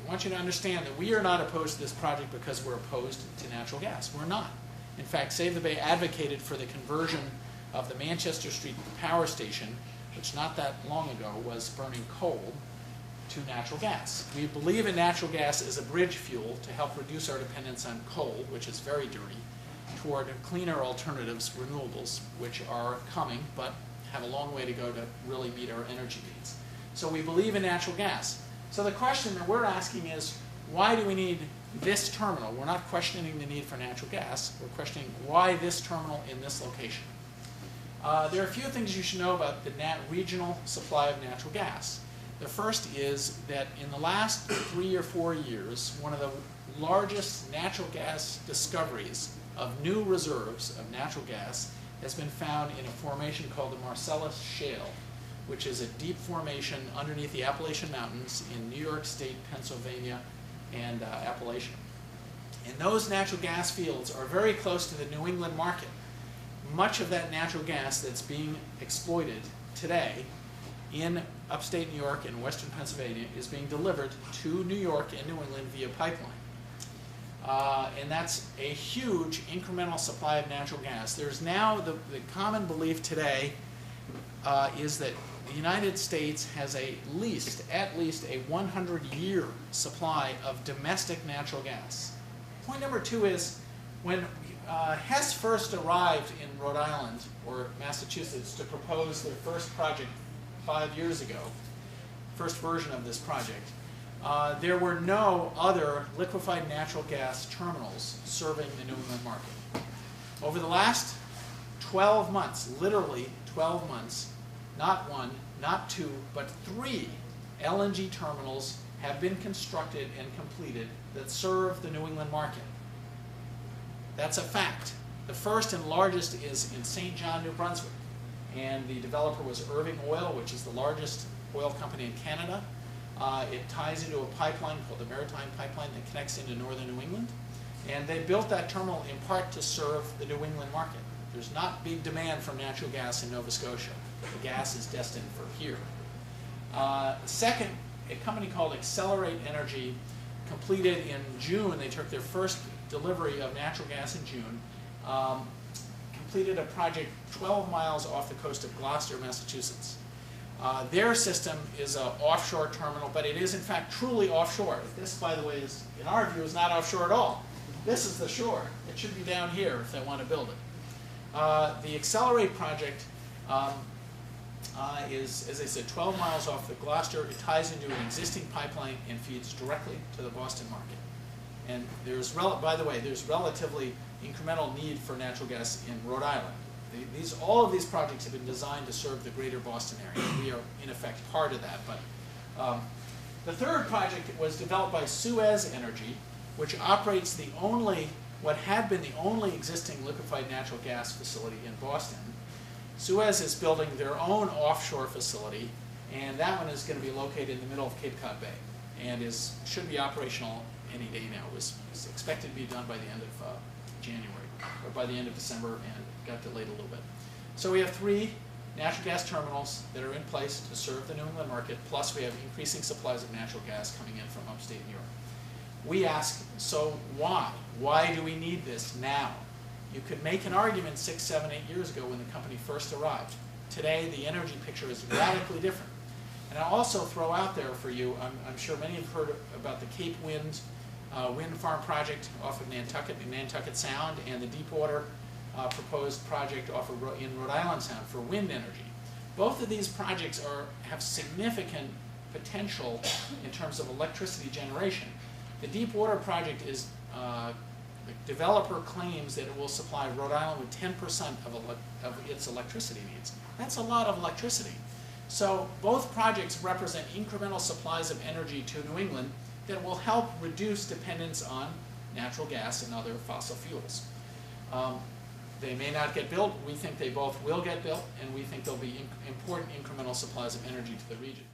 I want you to understand that we are not opposed to this project because we're opposed to natural gas. We're not. In fact, Save the Bay advocated for the conversion of the Manchester Street power station, which not that long ago was burning coal, to natural gas. We believe in natural gas as a bridge fuel to help reduce our dependence on coal, which is very dirty, toward cleaner alternatives, renewables, which are coming but have a long way to go to really meet our energy needs. So we believe in natural gas. So the question that we're asking is, why do we need this terminal? We're not questioning the need for natural gas. We're questioning why this terminal in this location. There are a few things you should know about the regional supply of natural gas. The first is that in the last 3 or 4 years, one of the largest natural gas discoveries of new reserves of natural gas has been found in a formation called the Marcellus Shale, which is a deep formation underneath the Appalachian Mountains in New York State, Pennsylvania, and Appalachia. And those natural gas fields are very close to the New England market. Much of that natural gas that's being exploited today in upstate New York and western Pennsylvania is being delivered to New York and New England via pipeline. And that's a huge incremental supply of natural gas. There's now the common belief today is that the United States has at least a 100-year supply of domestic natural gas. Point number 2 is when Hess first arrived in Rhode Island or Massachusetts to propose their first project 5 years ago, first version of this project, there were no other liquefied natural gas terminals serving the New England market. Over the last 12 months, literally 12 months, not 1, not 2, but 3 LNG terminals have been constructed and completed that serve the New England market. That's a fact. The first and largest is in St. John, New Brunswick. And the developer was Irving Oil, which is the largest oil company in Canada. It ties into a pipeline called the Maritime Pipeline that connects into northern New England. And they built that terminal in part to serve the New England market. There's not big demand for natural gas in Nova Scotia. The gas is destined for here. Second, a company called Accelerate Energy completed in June, they took their first delivery of natural gas in June, completed a project 12 miles off the coast of Gloucester, Massachusetts. Their system is an offshore terminal, but it is in fact truly offshore. This, by the way, is, in our view, is not offshore at all. This is the shore. It should be down here if they want to build it. The Accelerate project is, as I said, 12 miles off the Gloucester. It ties into an existing pipeline and feeds directly to the Boston market. And there's, by the way, there's relatively incremental need for natural gas in Rhode Island. All of these projects have been designed to serve the greater Boston area. We are, in effect, part of that. But the third project was developed by Suez Energy, which operates what had been the only existing liquefied natural gas facility in Boston. Suez is building their own offshore facility, and that one is going to be located in the middle of Cape Cod Bay, and should be operational any day now. It was expected to be done by the end of January, or by the end of December, and got delayed a little bit. So we have 3 natural gas terminals that are in place to serve the New England market, plus we have increasing supplies of natural gas coming in from upstate New York. We ask, so why? Why do we need this now? You could make an argument 6, 7, 8 years ago when the company first arrived. Today, the energy picture is radically different. And I'll also throw out there for you, I'm sure many have heard about the Cape Wind wind farm project off of Nantucket, in Nantucket Sound, and the Deepwater proposed project off of in Rhode Island Sound for wind energy. Both of these projects have significant potential in terms of electricity generation. The Deepwater project is, the developer claims that it will supply Rhode Island with 10% of its electricity needs. That's a lot of electricity. So both projects represent incremental supplies of energy to New England that will help reduce dependence on natural gas and other fossil fuels. They may not get built. We think they both will get built, and we think they'll be important incremental supplies of energy to the region.